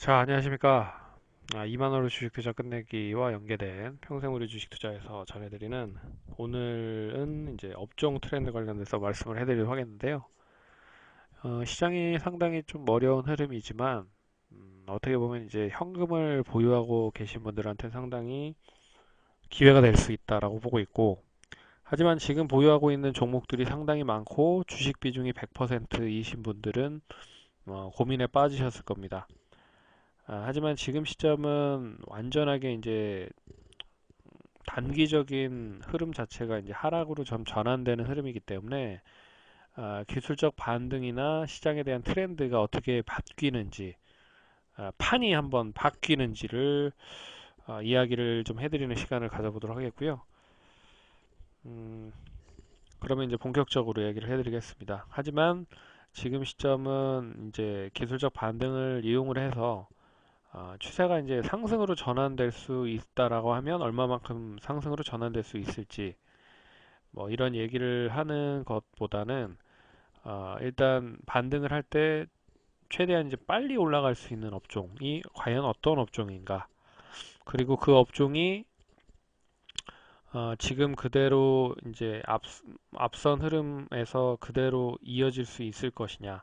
자, 안녕하십니까. 2만원으로 주식 투자 끝내기와 연계된 평생우리 주식 투자에서 전해드리는 오늘은 이제 업종 트렌드 관련돼서 말씀을 해드리도록 하겠는데요. 시장이 상당히 좀 어려운 흐름이지만, 어떻게 보면 이제 현금을 보유하고 계신 분들한테는 상당히 기회가 될 수 있다라고 보고 있고, 하지만 지금 보유하고 있는 종목들이 상당히 많고, 주식 비중이 100%이신 분들은 고민에 빠지셨을 겁니다. 하지만 지금 시점은 완전하게 이제 단기적인 흐름 자체가 이제 하락으로 좀 전환되는 흐름이기 때문에 기술적 반등이나 시장에 대한 트렌드가 어떻게 바뀌는지, 판이 한번 바뀌는지를 이야기를 좀 해드리는 시간을 가져보도록 하겠고요. 음, 그러면 이제 본격적으로 얘기를 해드리겠습니다. 하지만 지금 시점은 이제 기술적 반등을 이용을 해서 추세가 이제 상승으로 전환될 수 있다라고 하면 얼마만큼 상승으로 전환될 수 있을지 뭐 이런 얘기를 하는 것보다는 일단 반등을 할 때 최대한 이제 빨리 올라갈 수 있는 업종이 과연 어떤 업종인가, 그리고 그 업종이 지금 그대로 이제 앞선 흐름에서 그대로 이어질 수 있을 것이냐,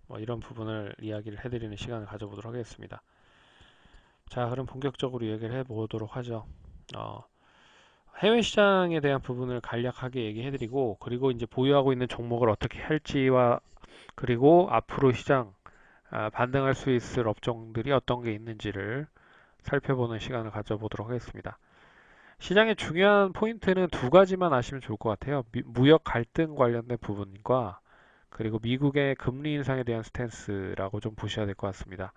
뭐 이런 부분을 이야기를 해드리는 시간을 가져보도록 하겠습니다. 자, 그럼 본격적으로 얘기를 해보도록 하죠. 어, 해외 시장에 대한 부분을 간략하게 얘기해드리고, 그리고 이제 보유하고 있는 종목을 어떻게 할지와, 그리고 앞으로 시장 반등할 수 있을 업종들이 어떤 게 있는지를 살펴보는 시간을 가져보도록 하겠습니다. 시장의 중요한 포인트는 두 가지만 아시면 좋을 것 같아요. 무역 갈등 관련된 부분과 그리고 미국의 금리 인상에 대한 스탠스라고 좀 보셔야 될 것 같습니다.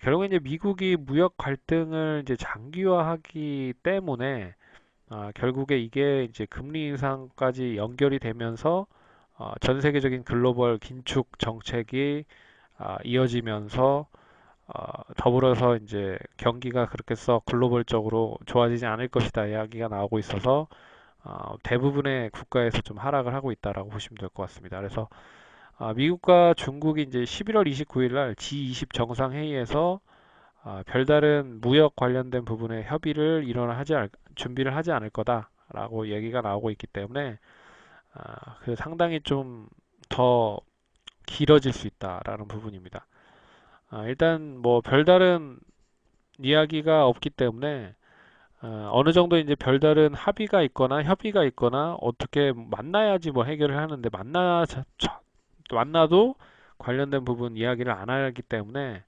결국에 이제 미국이 무역 갈등을 이제 장기화하기 때문에 결국에 이게 이제 금리 인상까지 연결이 되면서 전 세계적인 글로벌 긴축 정책이 이어지면서 더불어서 이제 경기가 그렇게 썩 글로벌적으로 좋아지지 않을 것이다 이야기가 나오고 있어서 대부분의 국가에서 좀 하락을 하고 있다라고 보시면 될 것 같습니다. 그래서 미국과 중국이 이제 11월 29일 날 G20 정상회의에서 별다른 무역 관련된 부분의 협의를 준비를 하지 않을 거다라고 얘기가 나오고 있기 때문에 그 상당히 좀 더 길어질 수 있다라는 부분입니다. 일단 뭐 별다른 이야기가 없기 때문에 어느 정도 이제 별다른 합의가 있거나 협의가 있거나 어떻게 만나야지 뭐 해결을 하는데 만나도 관련된 부분 이야기를 안 하기 때문에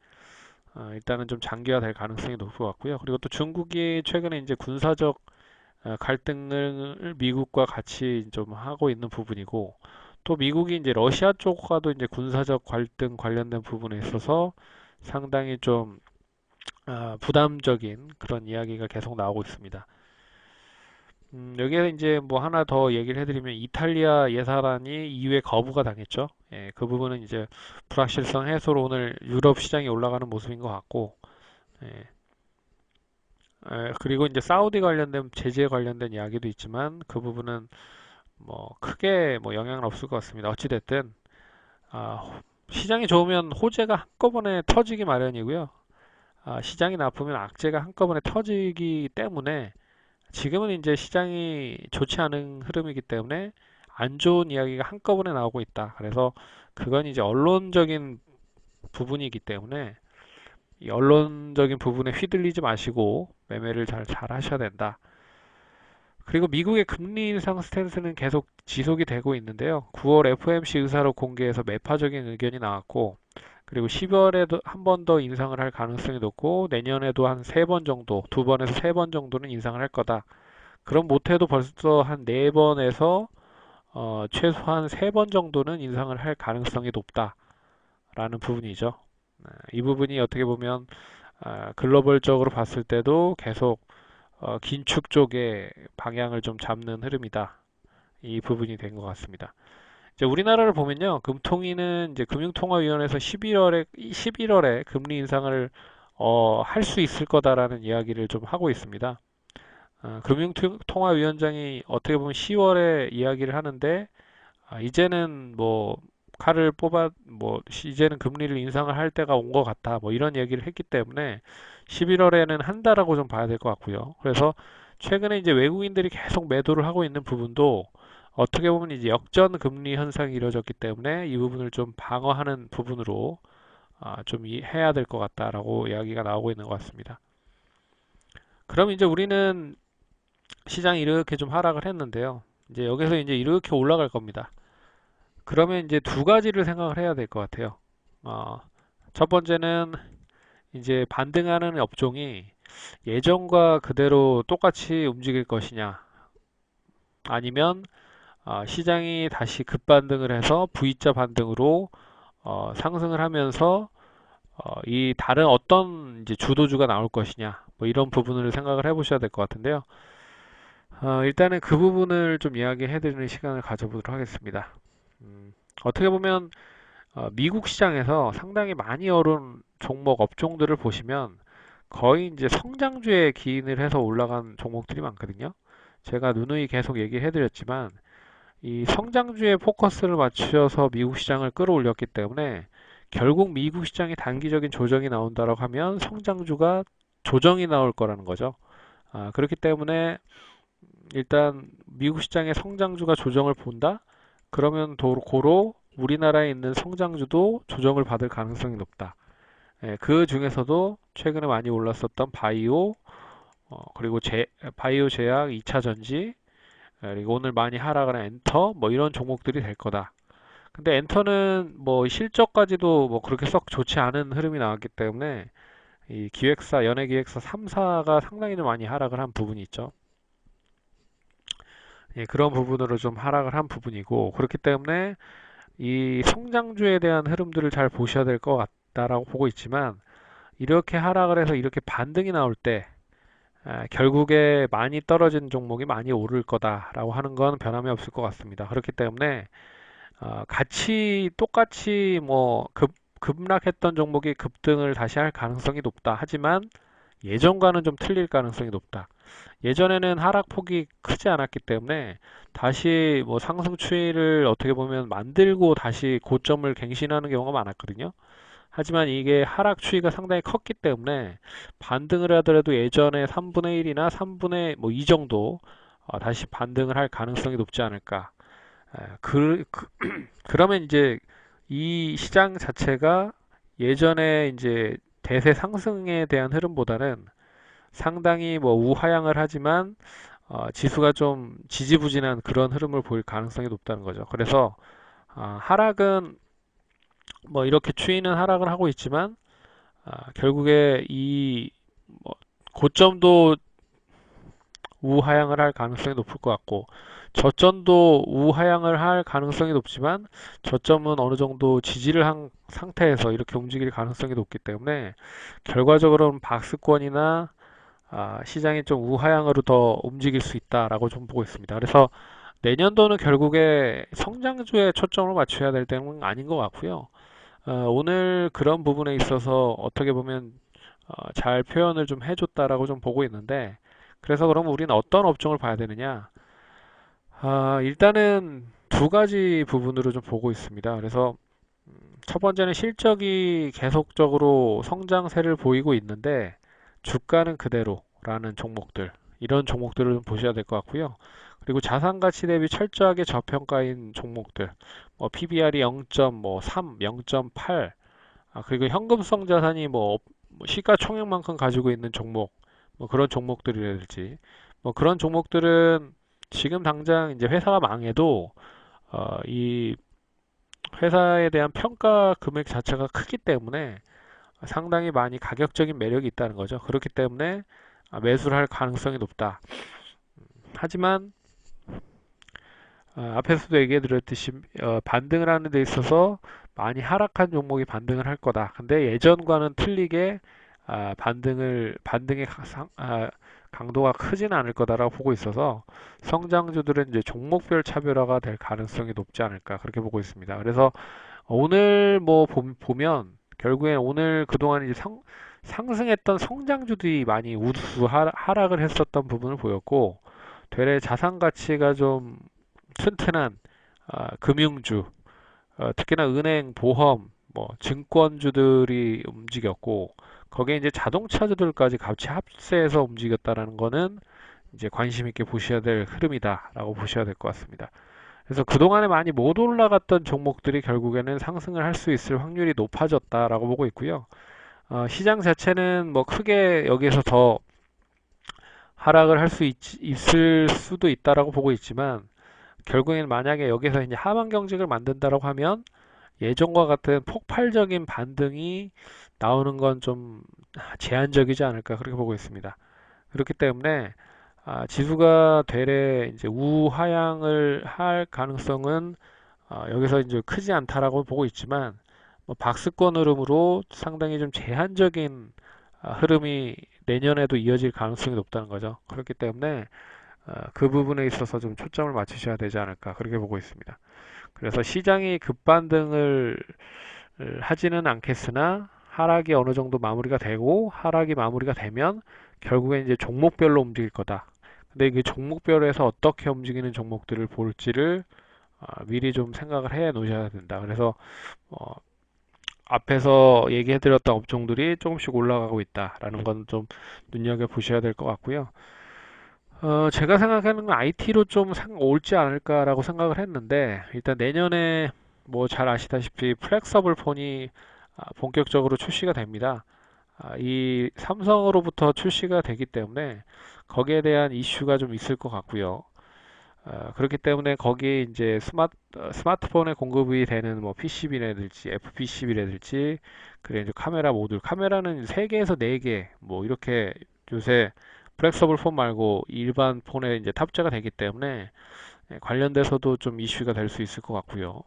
일단은 좀 장기화될 가능성이 높을 것 같고요. 그리고 또 중국이 최근에 이제 군사적 갈등을 미국과 같이 좀 하고 있는 부분이고, 또 미국이 이제 러시아 쪽과도 이제 군사적 갈등 관련된 부분에 있어서 상당히 좀 부담적인 그런 이야기가 계속 나오고 있습니다. 여기에 이제 뭐 하나 더 얘기를 해드리면 이탈리아 예사란이 EU에 거부가 당했죠. 예, 그 부분은 이제 불확실성 해소로 오늘 유럽 시장이 올라가는 모습인 것 같고, 예, 그리고 이제 사우디 관련된 제재 관련된 이야기도 있지만 그 부분은 뭐 크게 뭐 영향은 없을 것 같습니다. 어찌됐든 시장이 좋으면 호재가 한꺼번에 터지기 마련이고요. 시장이 나쁘면 악재가 한꺼번에 터지기 때문에 지금은 이제 시장이 좋지 않은 흐름이기 때문에 안 좋은 이야기가 한꺼번에 나오고 있다. 그래서 그건 이제 언론적인 부분이기 때문에 이 언론적인 부분에 휘둘리지 마시고 매매를 잘 하셔야 된다. 그리고 미국의 금리 인상 스탠스는 계속 지속이 되고 있는데요. 9월 FOMC 의사로 공개해서 매파적인 의견이 나왔고, 그리고 10월에도 한 번 더 인상을 할 가능성이 높고, 내년에도 한 세 번 정도, 두 번에서 세 번 정도는 인상을 할 거다. 그럼 못해도 벌써 한 네 번에서 최소한 세 번 정도는 인상을 할 가능성이 높다라는 부분이죠. 이 부분이 어떻게 보면 글로벌적으로 봤을 때도 계속 긴축 쪽의 방향을 좀 잡는 흐름이다. 이 부분이 된 것 같습니다. 이제 우리나라를 보면요. 금통위는 이제 금융통화위원회에서 11월에 금리 인상을 할 수 있을 거다라는 이야기를 좀 하고 있습니다. 금융통화위원장이 어떻게 보면 10월에 이야기를 하는데 이제는 뭐 칼을 뽑아 뭐 이제는 금리를 인상을 할 때가 온 것 같다 뭐 이런 얘기를 했기 때문에 11월에는 한다라고 좀 봐야 될 것 같고요. 그래서 최근에 이제 외국인들이 계속 매도를 하고 있는 부분도 어떻게 보면 이제 역전 금리 현상이 이루어졌기 때문에 이 부분을 좀 방어하는 부분으로 좀 해야 될 것 같다라고 이야기가 나오고 있는 것 같습니다. 그럼 이제 우리는 시장이 이렇게 좀 하락을 했는데요. 이제 여기서 이제 이렇게 올라갈 겁니다. 그러면 이제 두 가지를 생각을 해야 될 것 같아요. 어, 첫 번째는 이제 반등하는 업종이 예전과 그대로 똑같이 움직일 것이냐, 아니면 시장이 다시 급반등을 해서 V자 반등으로 상승을 하면서 이 다른 어떤 이제 주도주가 나올 것이냐, 뭐 이런 부분을 생각을 해보셔야 될 것 같은데요. 일단은 그 부분을 좀 이야기해드리는 시간을 가져보도록 하겠습니다. 어떻게 보면 미국 시장에서 상당히 많이 오른 종목 업종들을 보시면 거의 이제 성장주에 기인을 해서 올라간 종목들이 많거든요. 제가 누누이 계속 얘기해드렸지만 이 성장주에 포커스를 맞추어서 미국 시장을 끌어올렸기 때문에 결국 미국 시장이 단기적인 조정이 나온다고 하면 성장주가 조정이 나올 거라는 거죠. 그렇기 때문에 일단 미국 시장의 성장주가 조정을 본다? 그러면 고로 우리나라에 있는 성장주도 조정을 받을 가능성이 높다. 예, 그 중에서도 최근에 많이 올랐었던 바이오, 그리고 바이오 제약, 2차 전지, 그리고 오늘 많이 하락을 한 엔터, 뭐 이런 종목들이 될 거다. 근데 엔터는 뭐 실적까지도 뭐 그렇게 썩 좋지 않은 흐름이 나왔기 때문에 이 기획사, 연예기획사 3사가 상당히 좀 많이 하락을 한 부분이 있죠. 예, 그런 부분으로 좀 하락을 한 부분이고, 그렇기 때문에 이 성장주에 대한 흐름들을 잘 보셔야 될 것 같다라고 보고 있지만, 이렇게 하락을 해서 이렇게 반등이 나올 때 결국에 많이 떨어진 종목이 많이 오를 거다라고 하는 건 변함이 없을 것 같습니다. 그렇기 때문에 같이 똑같이 뭐 급락했던 종목이 급등을 다시 할 가능성이 높다. 하지만 예전과는 좀 틀릴 가능성이 높다. 예전에는 하락폭이 크지 않았기 때문에 다시 뭐 상승 추이를 어떻게 보면 만들고 다시 고점을 갱신하는 경우가 많았거든요. 하지만 이게 하락 추이가 상당히 컸기 때문에 반등을 하더라도 예전에 3분의 1이나 3분의 뭐 2 정도 다시 반등을 할 가능성이 높지 않을까. 그러면 이제 이 시장 자체가 예전에 이제 대세 상승에 대한 흐름보다는 상당히 뭐 우하향을 하지만 지수가 좀 지지부진한 그런 흐름을 보일 가능성이 높다는 거죠. 그래서 하락은 뭐 이렇게 추이는 하락을 하고 있지만 결국에 이뭐 고점도 우하향을 할 가능성이 높을 것 같고 저점도 우하향을 할 가능성이 높지만 저점은 어느 정도 지지를 한 상태에서 이렇게 움직일 가능성이 높기 때문에 결과적으로는 박스권이나 시장이 좀 우하향으로 더 움직일 수 있다라고 좀 보고 있습니다. 그래서 내년도는 결국에 성장주에 초점을 맞춰야 될 때는 아닌 것 같고요. 오늘 그런 부분에 있어서 어떻게 보면 잘 표현을 좀 해줬다라고 좀 보고 있는데 그래서 그럼 우리는 어떤 업종을 봐야 되느냐? 일단은 두 가지 부분으로 좀 보고 있습니다. 그래서 첫 번째는 실적이 계속적으로 성장세를 보이고 있는데 주가는 그대로라는 종목들 이런 종목들을 좀 보셔야 될 것 같고요. 그리고 자산 가치 대비 철저하게 저평가인 종목들 뭐 PBR이 0.3, 0.8 그리고 현금성 자산이 뭐 시가총액만큼 가지고 있는 종목 뭐 그런 종목들이랄지 뭐 그런 종목들은 지금 당장 이제 회사가 망해도 이 회사에 대한 평가 금액 자체가 크기 때문에 상당히 많이 가격적인 매력이 있다는 거죠. 그렇기 때문에 매수를 할 가능성이 높다. 하지만 앞에서도 얘기해 드렸듯이 반등을 하는 데 있어서 많이 하락한 종목이 반등을 할 거다. 근데 예전과는 틀리게 반등의 강도가 크지는 않을 거다라고 보고 있어서 성장주들은 이제 종목별 차별화가 될 가능성이 높지 않을까 그렇게 보고 있습니다. 그래서 오늘 뭐 보면 결국엔 오늘 그동안 이제 상승했던 성장주들이 많이 우수 하락을 했었던 부분을 보였고 되레 자산 가치가 좀 튼튼한 금융주 특히나 은행, 보험, 뭐 증권주들이 움직였고 거기에 이제 자동차주들까지 같이 합세해서 움직였다라는 거는 이제 관심 있게 보셔야 될 흐름이다라고 보셔야 될 것 같습니다. 그래서 그동안에 많이 못 올라갔던 종목들이 결국에는 상승을 할 수 있을 확률이 높아졌다라고 보고 있고요. 시장 자체는 뭐 크게 여기에서 더 하락을 할 수 있을 수도 있다라고 보고 있지만 결국에는 만약에 여기서 이제 하방 경직을 만든다라고 하면 예전과 같은 폭발적인 반등이 나오는 건 좀 제한적이지 않을까 그렇게 보고 있습니다. 그렇기 때문에 지수가 되레 이제 우하향을 할 가능성은 여기서 이제 크지 않다라고 보고 있지만 뭐 박스권 흐름으로 상당히 좀 제한적인 흐름이 내년에도 이어질 가능성이 높다는 거죠. 그렇기 때문에 그 부분에 있어서 좀 초점을 맞추셔야 되지 않을까 그렇게 보고 있습니다. 그래서 시장이 급반등을 하지는 않겠으나 하락이 어느 정도 마무리가 되고 하락이 마무리가 되면 결국엔 이제 종목별로 움직일 거다. 근데 그 종목별에서 어떻게 움직이는 종목들을 볼지를 미리 좀 생각을 해 놓으셔야 된다. 그래서 어, 앞에서 얘기해드렸던 업종들이 조금씩 올라가고 있다라는 건 좀 눈여겨 보셔야 될 것 같고요. 제가 생각하는 건 IT로 좀 올지 않을까라고 생각을 했는데 일단 내년에 뭐 잘 아시다시피 플렉서블 폰이 본격적으로 출시가 됩니다. 이 삼성으로부터 출시가 되기 때문에 거기에 대한 이슈가 좀 있을 것 같고요. 그렇기 때문에 거기에 이제 스마트폰에 공급이 되는 뭐 PCB라든지 FPCB라든지 그래 이제 카메라 모듈 카메라는 3개에서 4개 뭐 이렇게 요새 플렉서블 폰 말고 일반 폰에 이제 탑재가 되기 때문에 관련돼서도 좀 이슈가 될 수 있을 것 같고요.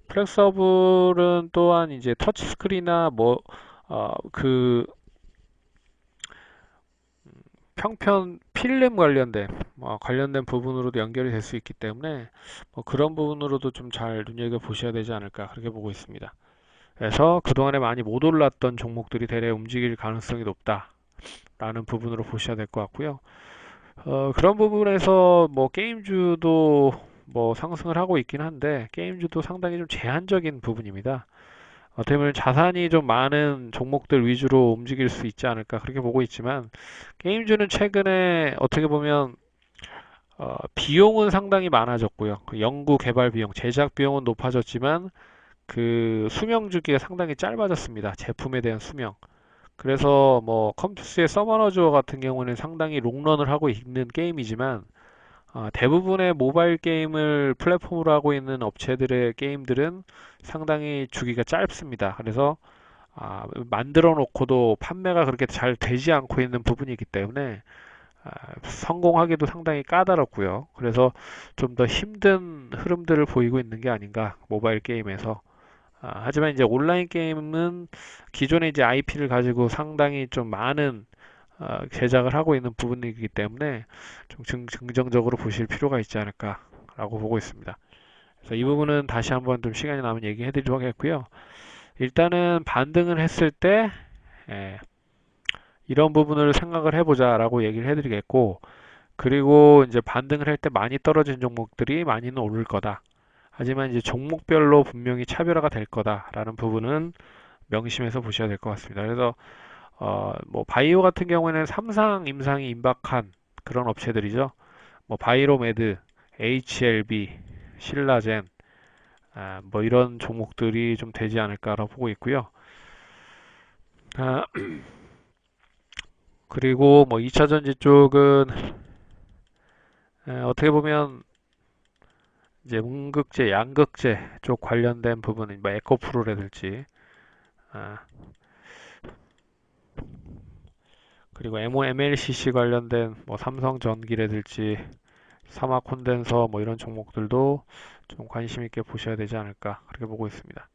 플렉서블은 또한 이제 터치 스크린이나 뭐 그 평편 필름 관련된 부분으로도 연결이 될 수 있기 때문에 뭐 그런 부분으로도 좀 잘 눈여겨 보셔야 되지 않을까 그렇게 보고 있습니다. 그래서 그동안에 많이 못 올랐던 종목들이 대략 움직일 가능성이 높다라는 부분으로 보셔야 될 것 같고요. 그런 부분에서 뭐 게임주도 뭐 상승을 하고 있긴 한데 게임주도 상당히 좀 제한적인 부분입니다. 어떻게 보면 자산이 좀 많은 종목들 위주로 움직일 수 있지 않을까 그렇게 보고 있지만 게임주는 최근에 어떻게 보면 비용은 상당히 많아졌고요. 그 연구 개발 비용, 제작 비용은 높아졌지만 그 수명 주기가 상당히 짧아졌습니다. 제품에 대한 수명. 그래서 뭐 컴투스의 서머너즈워 같은 경우는 상당히 롱런을 하고 있는 게임이지만 대부분의 모바일 게임을 플랫폼으로 하고 있는 업체들의 게임들은 상당히 주기가 짧습니다. 그래서 만들어 놓고도 판매가 그렇게 잘 되지 않고 있는 부분이기 때문에 성공하기도 상당히 까다롭고요. 그래서 좀 더 힘든 흐름들을 보이고 있는 게 아닌가 모바일 게임에서. 하지만 이제 온라인 게임은 기존에 이제 IP를 가지고 상당히 좀 많은 제작을 하고 있는 부분이기 때문에 좀 긍정적으로 보실 필요가 있지 않을까라고 보고 있습니다. 그래서 이 부분은 다시 한번 좀 시간이 나면 얘기해 드리도록 하겠고요. 일단은 반등을 했을 때 예, 이런 부분을 생각을 해보자라고 얘기를 해드리겠고 그리고 이제 반등을 할 때 많이 떨어진 종목들이 많이는 오를 거다. 하지만 이제 종목별로 분명히 차별화가 될 거다라는 부분은 명심해서 보셔야 될 것 같습니다. 그래서 뭐 바이오 같은 경우에는 삼상 임상이 임박한 그런 업체들이죠. 뭐 바이로메드, HLB, 신라젠, 뭐 이런 종목들이 좀 되지 않을까라고 보고 있고요. 아, 그리고 뭐 2차 전지 쪽은 어떻게 보면 이제 음극재, 양극재 쪽 관련된 부분은 뭐 에코프로라든지 아, 그리고 MLCC 관련된 뭐 삼성전기라든지 사막 콘덴서 뭐 이런 종목들도 좀 관심 있게 보셔야 되지 않을까 그렇게 보고 있습니다.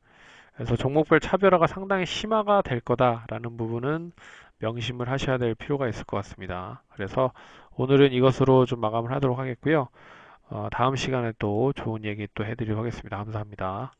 그래서 종목별 차별화가 상당히 심화가 될 거다라는 부분은 명심을 하셔야 될 필요가 있을 것 같습니다. 그래서 오늘은 이것으로 좀 마감을 하도록 하겠고요. 다음 시간에 또 좋은 얘기 또 해드리도록 하겠습니다. 감사합니다.